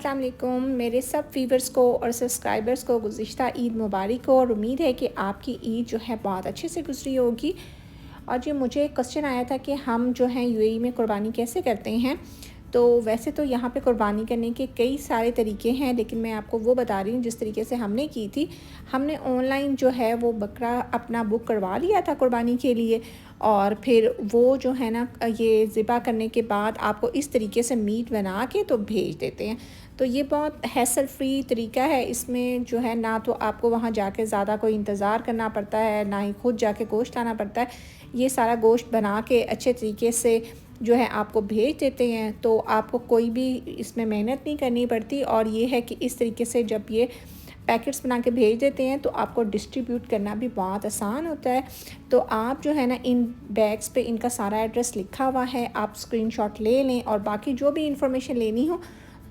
अस्सलाम वालेकुम। मेरे सब व्यूवर्स को और सब्सक्राइबर्स को गुज़िश्ता ईद मुबारक हो और उम्मीद है कि आपकी ईद जो है बहुत अच्छे से गुजरी होगी। और जी मुझे एक क्वेश्चन आया था कि हम जो हैं यूएई में कुर्बानी कैसे करते हैं। तो वैसे तो यहाँ पे कुर्बानी करने के कई सारे तरीके हैं, लेकिन मैं आपको वो बता रही हूँ जिस तरीके से हमने की थी। हमने ऑनलाइन जो है वो बकरा अपना बुक करवा लिया था कुर्बानी के लिए, और फिर वो जो है ना ये ज़िबा करने के बाद आपको इस तरीके से मीट बना के तो भेज देते हैं। तो ये बहुत हैसल फ्री तरीका है। इसमें जो है ना तो आपको वहाँ जाके ज़्यादा कोई इंतज़ार करना पड़ता है, ना ही खुद जाके गोश्त लाना पड़ता है। ये सारा गोश्त बना के अच्छे तरीके से जो है आपको भेज देते हैं, तो आपको कोई भी इसमें मेहनत नहीं करनी पड़ती। और ये है कि इस तरीके से जब ये पैकेट्स बना के भेज देते हैं तो आपको डिस्ट्रीब्यूट करना भी बहुत आसान होता है। तो आप जो है ना इन बैग्स पे इनका सारा एड्रेस लिखा हुआ है, आप स्क्रीनशॉट ले लें और बाकी जो भी इंफॉर्मेशन लेनी हो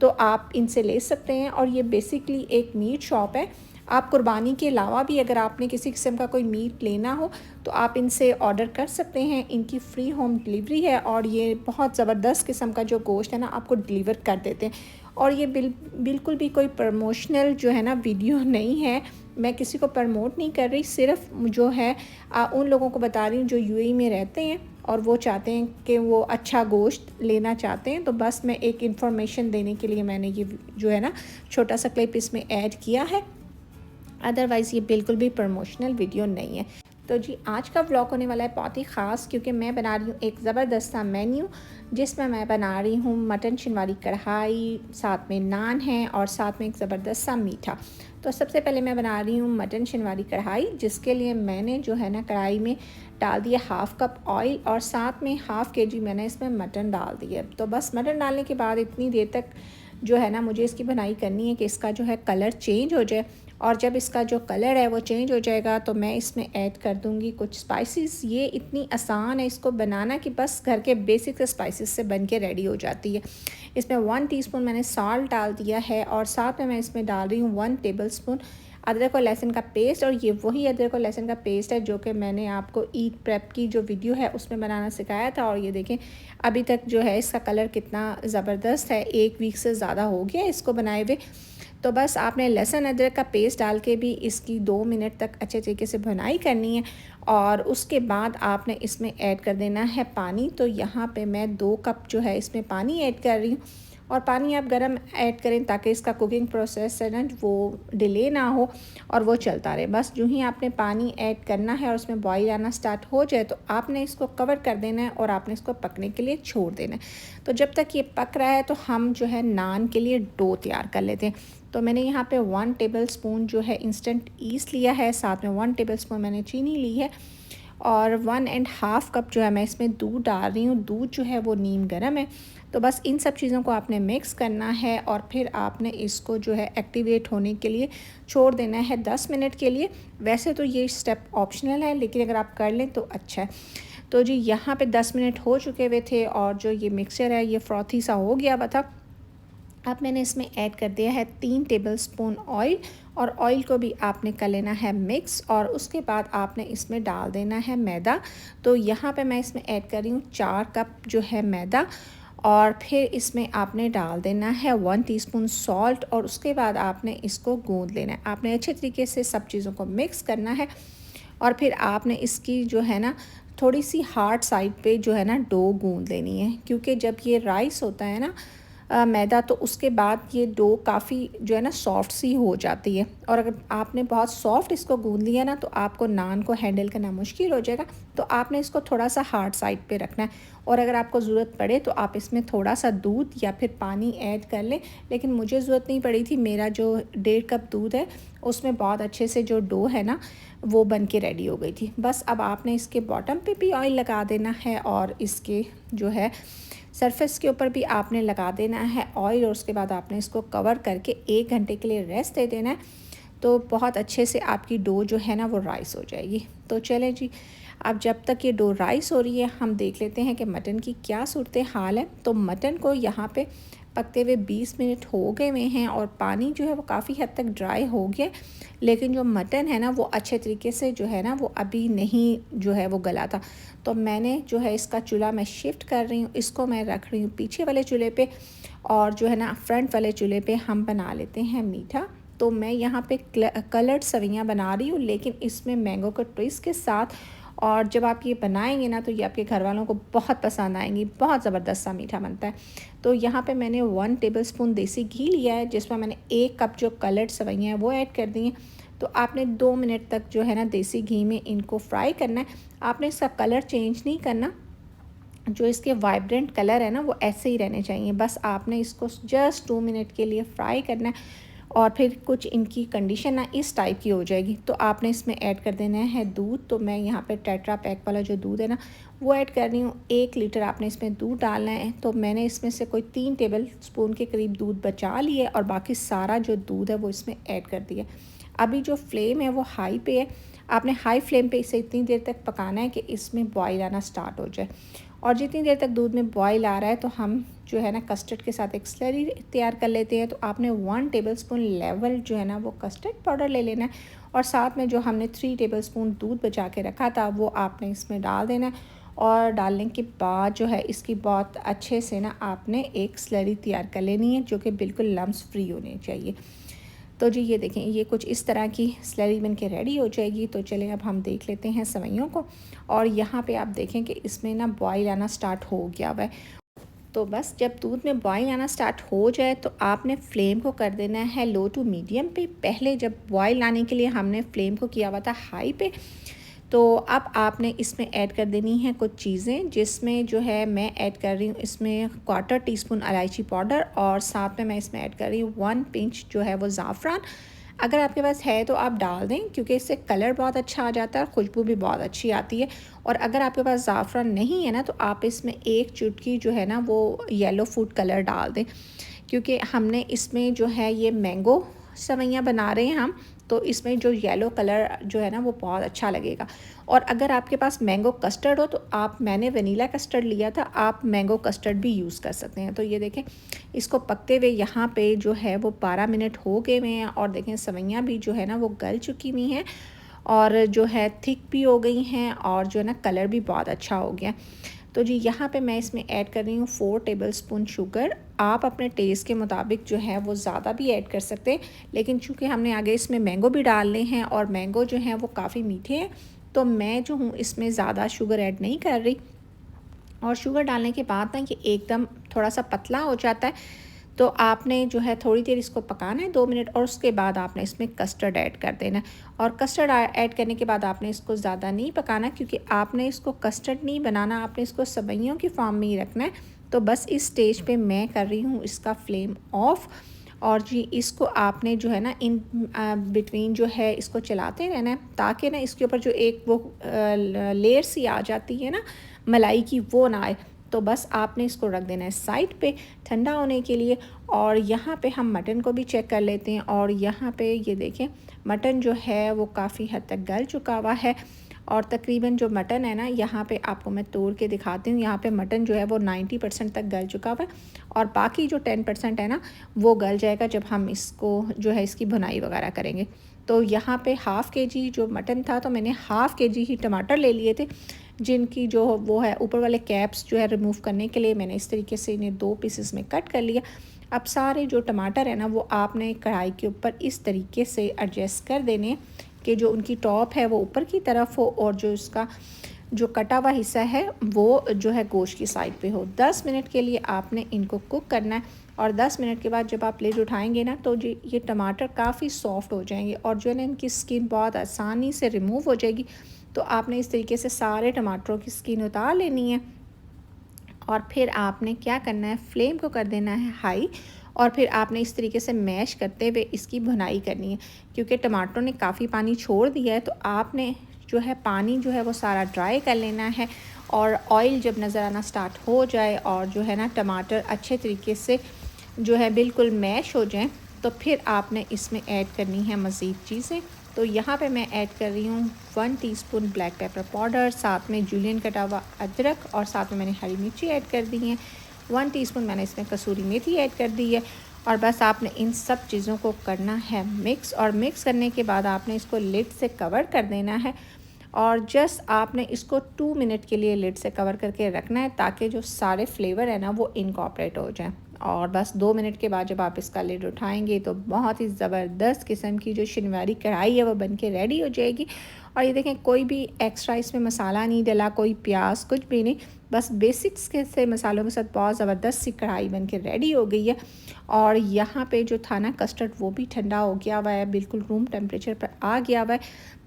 तो आप इनसे ले सकते हैं। और ये बेसिकली एक मीट शॉप है। आप कुर्बानी के अलावा भी अगर आपने किसी किस्म का कोई मीट लेना हो तो आप इनसे ऑर्डर कर सकते हैं। इनकी फ़्री होम डिलीवरी है और ये बहुत ज़बरदस्त किस्म का जो गोश्त है ना आपको डिलीवर कर देते हैं। और ये बिल्कुल भी कोई प्रमोशनल जो है ना वीडियो नहीं है। मैं किसी को प्रमोट नहीं कर रही, सिर्फ जो है उन लोगों को बता रही हूँ जो यूएई में रहते हैं और वो चाहते हैं कि वो अच्छा गोश्त लेना चाहते हैं। तो बस मैं एक इन्फॉर्मेशन देने के लिए मैंने ये जो है ना छोटा सा क्लिप इसमें ऐड किया है। अदरवाइज़ ये बिल्कुल भी प्रमोशनल वीडियो नहीं है। तो जी आज का व्लॉग होने वाला है बहुत ही ख़ास, क्योंकि मैं बना रही हूँ एक ज़बरदस्त सा मेन्यू जिसमें मैं बना रही हूँ मटन शिनवारी कढ़ाई, साथ में नान है और साथ में एक ज़बरदस्त सा मीठा। तो सबसे पहले मैं बना रही हूँ मटन शिनवारी कढ़ाई, जिसके लिए मैंने जो है ना कढ़ाई में डाल दिया हाफ़ कप ऑयल और साथ में हाफ़ केजी मैंने इसमें मटन डाल दिया। तो बस मटन डालने के बाद इतनी देर तक जो है ना मुझे इसकी बनाई करनी है कि इसका जो है कलर चेंज हो जाए। और जब इसका जो कलर है वो चेंज हो जाएगा तो मैं इसमें ऐड कर दूंगी कुछ स्पाइसेस। ये इतनी आसान है इसको बनाना कि बस घर के बेसिक स्पाइसेस से बन के रेडी हो जाती है। इसमें 1 टीस्पून मैंने साल्ट डाल दिया है और साथ में मैं इसमें डाल रही हूँ 1 टेबलस्पून अदरक और लहसुन का पेस्ट। और ये वही अदरक और लहसुन का पेस्ट है जो कि मैंने आपको ईद प्रेप की जो वीडियो है उसमें बनाना सिखाया था। और ये देखें अभी तक जो है इसका कलर कितना ज़बरदस्त है, 1 वीक से ज़्यादा हो गया इसको बनाए हुए। तो बस आपने लहसुन अदरक का पेस्ट डाल के भी इसकी 2 मिनट तक अच्छे तरीके से भुनाई करनी है। और उसके बाद आपने इसमें ऐड कर देना है पानी। तो यहाँ पे मैं 2 कप जो है इसमें पानी ऐड कर रही हूँ। और पानी आप गरम ऐड करें ताकि इसका कुकिंग प्रोसेस है ना वो डिले ना हो और वो चलता रहे। बस जो ही आपने पानी ऐड करना है और उसमें बॉईल आना स्टार्ट हो जाए तो आपने इसको कवर कर देना है और आपने इसको पकने के लिए छोड़ देना है। तो जब तक ये पक रहा है तो हम जो है नान के लिए डो तैयार कर लेते हैं। तो मैंने यहाँ पे 1 टेबलस्पून जो है इंस्टेंट ईस्ट लिया है, साथ में 1 टेबलस्पून मैंने चीनी ली है और 1.5 कप जो है मैं इसमें दूध डाल रही हूँ। दूध जो है वो नीम गर्म है। तो बस इन सब चीज़ों को आपने मिक्स करना है और फिर आपने इसको जो है एक्टिवेट होने के लिए छोड़ देना है 10 मिनट के लिए। वैसे तो ये स्टेप ऑप्शनल है, लेकिन अगर आप कर लें तो अच्छा है। तो जी यहाँ पे 10 मिनट हो चुके हुए थे और जो ये मिक्सचर है ये फ्रॉथी सा हो गया हुआ था। अब मैंने इसमें ऐड कर दिया है 3 टेबलस्पून ऑयल और ऑयल को भी आपने कर लेना है मिक्स। और उसके बाद आपने इसमें डाल देना है मैदा। तो यहाँ पे मैं इसमें ऐड कर रही हूँ 4 कप जो है मैदा। और फिर इसमें आपने डाल देना है 1 टीस्पून सॉल्ट और उसके बाद आपने इसको गूंद लेना है। आपने अच्छे तरीके से सब चीज़ों को मिक्स करना है और फिर आपने इसकी जो है ना थोड़ी सी हार्ड साइड पे जो है ना डो गूंद लेनी है, क्योंकि जब ये राइस होता है ना मैदा तो उसके बाद ये डो काफ़ी जो है ना सॉफ्ट सी हो जाती है। और अगर आपने बहुत सॉफ्ट इसको गूंद लिया ना तो आपको नान को हैंडल करना मुश्किल हो जाएगा। तो आपने इसको थोड़ा सा हार्ड साइड पे रखना है। और अगर आपको ज़रूरत पड़े तो आप इसमें थोड़ा सा दूध या फिर पानी ऐड कर लें, लेकिन मुझे ज़रूरत नहीं पड़ी थी। मेरा जो 1.5 कप दूध है उसमें बहुत अच्छे से जो डो है ना वो बन के रेडी हो गई थी। बस अब आपने इसके बॉटम पे भी ऑयल लगा देना है और इसके जो है सरफेस के ऊपर भी आपने लगा देना है ऑयल। और उसके बाद आपने इसको कवर करके 1 घंटे के लिए रेस्ट दे देना है। तो बहुत अच्छे से आपकी डो जो है ना वो राइस हो जाएगी। तो चलें जी, अब जब तक ये डो राइस हो रही है हम देख लेते हैं कि मटन की क्या सूरत हाल है। तो मटन को यहाँ पे पकते हुए 20 मिनट हो गए हुए हैं और पानी जो है वो काफ़ी हद तक ड्राई हो गया, लेकिन जो मटन है ना वो अच्छे तरीके से जो है ना वो अभी नहीं जो है वो गला था। तो मैंने जो है इसका चूल्हा मैं शिफ्ट कर रही हूँ, इसको मैं रख रही हूँ पीछे वाले चूल्हे पे और जो है ना फ्रंट वाले चूल्हे पे हम बना लेते हैं मीठा। तो मैं यहाँ पे कलर्ड सवैयाँ बना रही हूँ, लेकिन इसमें मैंगो का ट्विस्ट के साथ। और जब आप ये बनाएंगे ना तो ये आपके घर वालों को बहुत पसंद आएंगी, बहुत ज़बरदस्त सा मीठा बनता है। तो यहाँ पे मैंने 1 टेबलस्पून देसी घी लिया है, जिसमें मैंने 1 कप जो कलर्ड सवैयाँ हैं वो ऐड कर दी हैं। तो आपने 2 मिनट तक जो है ना देसी घी में इनको फ्राई करना है। आपने इसका कलर चेंज नहीं करना, जो इसके वाइब्रेंट कलर है ना वो ऐसे ही रहने चाहिए। बस आपने इसको जस्ट 2 मिनट के लिए फ्राई करना है और फिर कुछ इनकी कंडीशन ना इस टाइप की हो जाएगी। तो आपने इसमें ऐड कर देना है दूध। तो मैं यहाँ पे टेट्रा पैक वाला जो दूध है ना वो ऐड कर रही हूँ। 1 लीटर आपने इसमें दूध डालना है। तो मैंने इसमें से कोई 3 टेबल स्पून के करीब दूध बचा लिए और बाकी सारा जो दूध है वो इसमें ऐड कर दिया। अभी जो फ्लेम है वो हाई पे है। आपने हाई फ्लेम पे इसे इतनी देर तक पकाना है कि इसमें बॉयल आना स्टार्ट हो जाए। और जितनी देर तक दूध में बॉयल आ रहा है तो हम जो है ना कस्टर्ड के साथ एक स्लरी तैयार कर लेते हैं। तो आपने 1 टेबलस्पून लेवल जो है ना वो कस्टर्ड पाउडर ले लेना है और साथ में जो हमने 3 टेबलस्पून दूध बचा के रखा था वो आपने इसमें डाल देना है। और डालने के बाद जो है इसकी बहुत अच्छे से ना आपने एक स्लरी तैयार कर लेनी है, जो कि बिल्कुल लम्स फ्री होनी चाहिए। तो जी ये देखें, ये कुछ इस तरह की स्लरी बन के रेडी हो जाएगी। तो चलें अब हम देख लेते हैं सवैयों को। और यहाँ पे आप देखें कि इसमें ना बॉयल आना स्टार्ट हो गया हुआ है। तो बस जब दूध में बॉयल आना स्टार्ट हो जाए तो आपने फ्लेम को कर देना है लो टू मीडियम पे। पहले जब बॉयल आने के लिए हमने फ्लेम को किया हुआ था हाई पे। तो अब आपने इसमें ऐड कर देनी है कुछ चीज़ें, जिसमें जो है मैं ऐड कर रही हूँ इसमें 1/4 टीस्पून इलायची पाउडर और साथ में मैं इसमें ऐड कर रही हूँ 1 पिंच जो है वो ज़ाफ़रान। अगर आपके पास है तो आप डाल दें, क्योंकि इससे कलर बहुत अच्छा आ जाता है और खुशबू भी बहुत अच्छी आती है। और अगर आपके पास ज़ाफ़रान नहीं है ना तो आप इसमें 1 चुटकी जो है ना वो येलो फूड कलर डाल दें, क्योंकि हमने इसमें जो है ये मैंगो सवैयाँ बना रहे हैं हम, तो इसमें जो येलो कलर जो है ना वो बहुत अच्छा लगेगा। और अगर आपके पास मैंगो कस्टर्ड हो तो मैंने वनीला कस्टर्ड लिया था, आप मैंगो कस्टर्ड भी यूज़ कर सकते हैं। तो ये देखें, इसको पकते हुए यहाँ पे जो है वो 12 मिनट हो गए हुए हैं। और देखें सवैयाँ भी जो है ना वो गल चुकी हुई हैं और जो है थिक भी हो गई हैं और जो है ना कलर भी बहुत अच्छा हो गया। तो जी यहाँ पे मैं इसमें ऐड कर रही हूँ 4 टेबलस्पून शुगर। आप अपने टेस्ट के मुताबिक जो है वो ज़्यादा भी ऐड कर सकते हैं, लेकिन चूँकि हमने आगे इसमें मैंगो भी डालने हैं और मैंगो जो है वो काफ़ी मीठे हैं, तो मैं जो हूँ इसमें ज़्यादा शुगर ऐड नहीं कर रही। और शुगर डालने के बाद ना ये एकदम थोड़ा सा पतला हो जाता है। तो आपने जो है थोड़ी देर इसको पकाना है 2 मिनट, और उसके बाद आपने इसमें कस्टर्ड ऐड कर देना है। और कस्टर्ड ऐड करने के बाद आपने इसको ज़्यादा नहीं पकाना, क्योंकि आपने इसको कस्टर्ड नहीं बनाना, आपने इसको सवैयों की फॉर्म में ही रखना है। तो बस इस स्टेज पे मैं कर रही हूँ इसका फ्लेम ऑफ। और जी इसको आपने जो है ना इन बिटवीन जो है इसको चलाते रहना है, ताकि ना इसके ऊपर जो एक वो लेयर सी आ जाती है ना मलाई की, वो ना आए। तो बस आपने इसको रख देना है साइड पे ठंडा होने के लिए। और यहाँ पे हम मटन को भी चेक कर लेते हैं। और यहाँ पे ये देखें, मटन जो है वो काफ़ी हद तक गल चुका हुआ है। और तकरीबन जो मटन है ना, यहाँ पे आपको मैं तोड़ के दिखाती हूँ, यहाँ पे मटन जो है वो 90% तक गल चुका हुआ है। और बाकी जो 10% है ना वो गल जाएगा जब हम इसको जो है इसकी भुनाई वगैरह करेंगे। तो यहाँ पे हाफ़ kg जो मटन था, तो मैंने हाफ़ kg ही टमाटर ले लिए थे, जिनकी जो वो है ऊपर वाले कैप्स जो है रिमूव करने के लिए मैंने इस तरीके से इन्हें 2 पीसेस में कट कर लिया। अब सारे जो टमाटर है ना वो आपने कढ़ाई के ऊपर इस तरीके से एडजस्ट कर देने कि जो उनकी टॉप है वो ऊपर की तरफ हो और जो उसका जो कटा हुआ हिस्सा है वो जो है गोश्त की साइड पे हो। 10 मिनट के लिए आपने इनको कुक करना है। और 10 मिनट के बाद जब आप लिड उठाएंगे ना तो जी ये टमाटर काफ़ी सॉफ्ट हो जाएंगे और जो है ना इनकी स्किन बहुत आसानी से रिमूव हो जाएगी। तो आपने इस तरीके से सारे टमाटरों की स्किन उतार लेनी है। और फिर आपने क्या करना है, फ्लेम को कर देना है हाई। और फिर आपने इस तरीके से मैश करते हुए इसकी भुनाई करनी है, क्योंकि टमाटरों ने काफ़ी पानी छोड़ दिया है। तो आपने जो है पानी जो है वो सारा ड्राई कर लेना है। और ऑयल जब नज़र आना स्टार्ट हो जाए और जो है ना टमाटर अच्छे तरीके से जो है बिल्कुल मैश हो जाए, तो फिर आपने इसमें ऐड करनी है मज़ीद चीज़ें। तो यहाँ पे मैं ऐड कर रही हूँ 1 टीस्पून ब्लैक पेपर पाउडर, साथ में जूलियन कटा हुआ अदरक, और साथ में मैंने हरी मिर्ची ऐड कर दी हैं। 1 टीस्पून मैंने इसमें कसूरी मेथी ऐड कर दी है। और बस आपने इन सब चीज़ों को करना है मिक्स। और मिक्स करने के बाद आपने इसको लिड से कवर कर देना है। और जस्ट आपने इसको 2 मिनट के लिए लिड से कवर करके रखना है, ताकि जो सारे फ्लेवर है ना वो इनकॉर्पोरेट हो जाए। और बस 2 मिनट के बाद जब आप इसका लिड उठाएंगे तो बहुत ही ज़बरदस्त किस्म की जो शनिवारी कढ़ाई है वो बन के रेडी हो जाएगी। और ये देखें, कोई भी एक्स्ट्रा इसमें मसाला नहीं डला, कोई प्याज कुछ भी नहीं, बस बेसिक्स के से मसालों के साथ बहुत ज़बरदस्त सी कढ़ाई बन के रेडी हो गई है। और यहाँ पे जो था ना कस्टर्ड वो भी ठंडा हो गया हुआ है, बिल्कुल रूम टेम्परेचर पर आ गया हुआ है।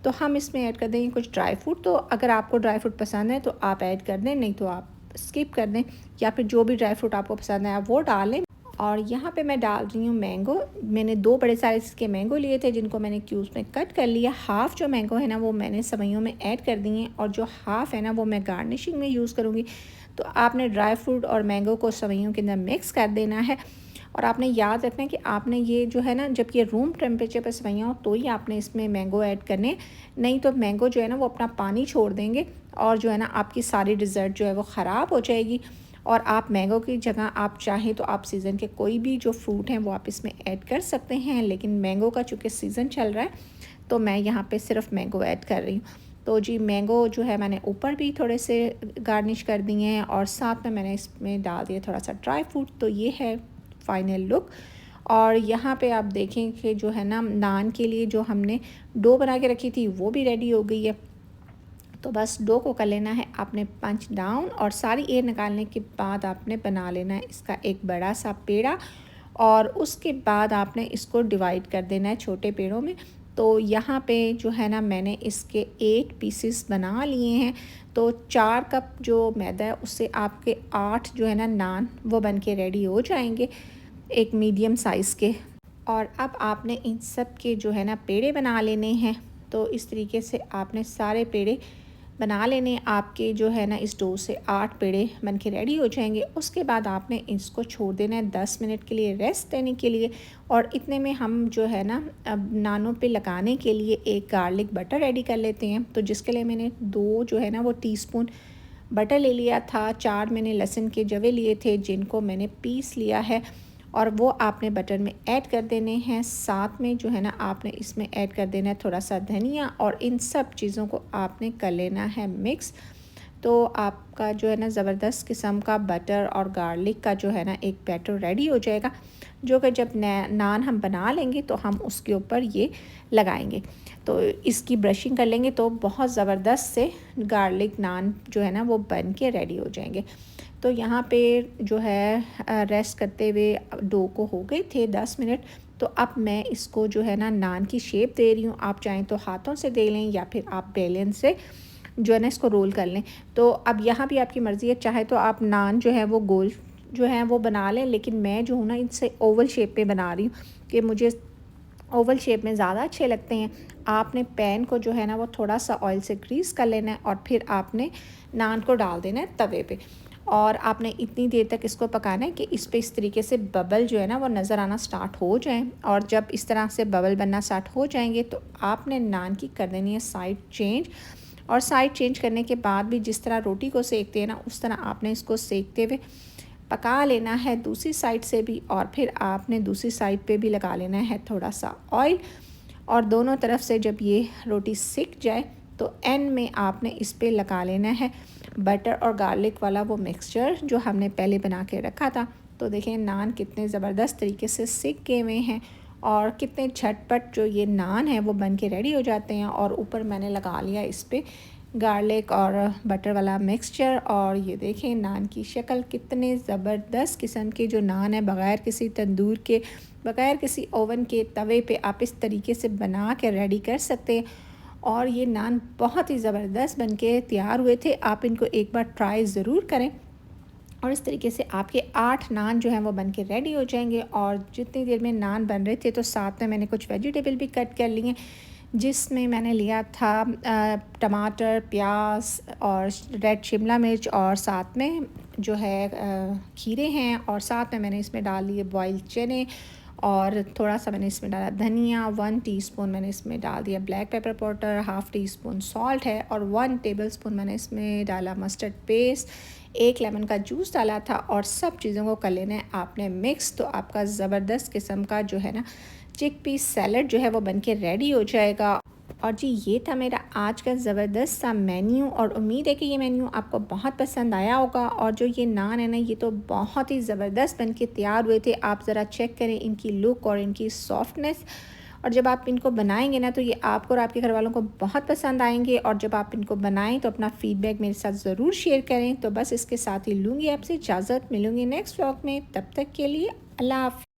तो हम इसमें ऐड कर देंगे कुछ ड्राई फ्रूट। तो अगर आपको ड्राई फ्रूट पसंद है तो आप ऐड कर दें, नहीं तो आप स्किप कर दें, या फिर जो भी ड्राई फ्रूट आपको पसंद है आप वो डालें। और यहाँ पे मैं डाल रही हूँ मैंगो। मैंने 2 बड़े साइज़ के मैंगो लिए थे जिनको मैंने क्यूब्स में कट कर लिया। हाफ़ जो मैंगो है ना वो मैंने सेवइयों में ऐड कर दिए हैं, और जो हाफ़ है ना वो मैं गार्निशिंग में यूज़ करूँगी। तो आपने ड्राई फ्रूट और मैंगो को सेवइयों के अंदर मिक्स कर देना है। और आपने याद रखना है कि आपने ये जो है ना, जब ये रूम टेम्परेचर पर सेवइयाँ हो तो ही आपने इसमें मैंगो ऐड करने, नहीं तो मैंगो जो है ना वो अपना पानी छोड़ देंगे और जो है ना आपकी सारी डिज़र्ट जो है वो ख़राब हो जाएगी। और आप मैंगो की जगह आप चाहें तो आप सीज़न के कोई भी जो फ्रूट हैं वो आप इसमें ऐड कर सकते हैं, लेकिन मैंगो का चूँकि सीज़न चल रहा है तो मैं यहाँ पे सिर्फ मैंगो ऐड कर रही हूँ। तो जी मैंगो जो है मैंने ऊपर भी थोड़े से गार्निश कर दिए हैं, और साथ में मैंने इसमें डाल दिया थोड़ा सा ड्राई फ्रूट। तो ये है फाइनल लुक। और यहाँ पे आप देखें कि जो है ना नान के लिए जो हमने डो बना के रखी थी वो भी रेडी हो गई है। तो बस डो को कर लेना है आपने पंच डाउन, और सारी एयर निकालने के बाद आपने बना लेना है इसका एक बड़ा सा पेड़ा, और उसके बाद आपने इसको डिवाइड कर देना है छोटे पेड़ों में। तो यहाँ पे जो है ना मैंने इसके 8 पीसेस बना लिए हैं। तो 4 कप जो मैदा है उससे आपके 8 जो है ना नान वो बन के रेडी हो जाएंगे, एक मीडियम साइज़ के। और अब आपने इन सब के जो है ना पेड़े बना लेने हैं। तो इस तरीके से आपने सारे पेड़े बना लेने। आपके जो है ना इस डो से 8 पेड़े बन के रेडी हो जाएंगे। उसके बाद आपने इसको छोड़ देना है 10 मिनट के लिए रेस्ट देने के लिए। और इतने में हम जो है ना अब नानों पे लगाने के लिए एक गार्लिक बटर रेडी कर लेते हैं। तो जिसके लिए मैंने 2 जो है ना वो टीस्पून बटर ले लिया था। 4 मैंने लहसुन के जवे लिए थे जिनको मैंने पीस लिया है, और वो आपने बटर में ऐड कर देने हैं। साथ में जो है ना आपने इसमें ऐड कर देना है थोड़ा सा धनिया, और इन सब चीज़ों को आपने कर लेना है मिक्स। तो आपका जो है ना ज़बरदस्त किस्म का बटर और गार्लिक का जो है ना एक बैटर रेडी हो जाएगा, जो कि जब नान हम बना लेंगे तो हम उसके ऊपर ये लगाएंगे। तो इसकी ब्रशिंग कर लेंगे तो बहुत ज़बरदस्त से गार्लिक नान जो है ना वो बन के रेडी हो जाएंगे। तो यहाँ पे जो है रेस्ट करते हुए डो को हो गए थे 10 मिनट। तो अब मैं इसको जो है ना नान की शेप दे रही हूँ। आप चाहें तो हाथों से दे लें, या फिर आप बेलन से जो है ना इसको रोल कर लें। तो अब यहाँ भी आपकी मर्ज़ी है, चाहे तो आप नान जो है वो गोल जो है वो बना लें, लेकिन मैं जो हूँ ना इनसे ओवल शेप में बना रही हूँ कि मुझे ओवल शेप में ज़्यादा अच्छे लगते हैं। आपने पैन को जो है ना वो थोड़ा सा ऑयल से ग्रीस कर लेना है, और फिर आपने नान को डाल देना है तवे पे, और आपने इतनी देर तक इसको पकाना है कि इस पे इस तरीके से बबल जो है ना वो नज़र आना स्टार्ट हो जाए। और जब इस तरह से बबल बनना स्टार्ट हो जाएंगे तो आपने नान की कर देनी है साइड चेंज। और साइड चेंज करने के बाद भी जिस तरह रोटी को सेकते हैं ना उस तरह आपने इसको सेकते हुए पका लेना है दूसरी साइड से भी। और फिर आपने दूसरी साइड पे भी लगा लेना है थोड़ा सा ऑयल, और दोनों तरफ से जब ये रोटी सिक जाए तो एंड में आपने इस पे लगा लेना है बटर और गार्लिक वाला वो मिक्सचर जो हमने पहले बना के रखा था। तो देखें नान कितने ज़बरदस्त तरीके से सिक गए हुए हैं, और कितने झटपट जो ये नान है वो बन के रेडी हो जाते हैं। और ऊपर मैंने लगा लिया इस पर गार्लिक और बटर वाला मिक्सचर। और ये देखें नान की शक्ल कितने ज़बरदस्त किस्म के जो नान है, बग़ैर किसी तंदूर के, बग़ैर किसी ओवन के, तवे पे आप इस तरीके से बना के रेडी कर सकते हैं। और ये नान बहुत ही ज़बरदस्त बनके तैयार हुए थे। आप इनको एक बार ट्राई ज़रूर करें। और इस तरीके से आपके 8 नान जो हैं वो बन के रेडी हो जाएंगे। और जितनी देर में नान बन रहे थे तो साथ में मैंने कुछ वेजिटेबल भी कट कर लिए, जिसमें मैंने लिया था टमाटर, प्याज और रेड शिमला मिर्च, और साथ में जो है खीरे हैं, और साथ में मैंने इसमें डाल लिए बॉइल्ड चने, और थोड़ा सा मैंने इसमें डाला धनिया, 1 टीस्पून मैंने इसमें डाल दिया black pepper powder, half teaspoon salt है, और 1 टेबलस्पून मैंने इसमें डाला मस्टर्ड पेस्ट, 1 लेमन का जूस डाला था। और सब चीज़ों को कर लेना है आपने मिक्स। तो आपका ज़बरदस्त किस्म का जो है ना चिक पीस सैलड जो है वो बन के रेडी हो जाएगा। और जी ये था मेरा आज का ज़बरदस्त सा मेन्यू और उम्मीद है कि ये मेन्यू आपको बहुत पसंद आया होगा। और जो ये नान है ना, ये तो बहुत ही ज़बरदस्त बन के तैयार हुए थे। आप ज़रा चेक करें इनकी लुक और इनकी सॉफ्टनेस। और जब आप इनको बनाएंगे ना तो ये आपको और आपके घर वालों को बहुत पसंद आएंगे। और जब आप इनको बनाएं तो अपना फ़ीडबैक मेरे साथ ज़रूर शेयर करें। तो बस इसके साथ ही लूँगी आपसे इजाज़त, मिलूँगी नेक्स्ट व्लॉग में। तब तक के लिए अल्लाह हाफ़िज़।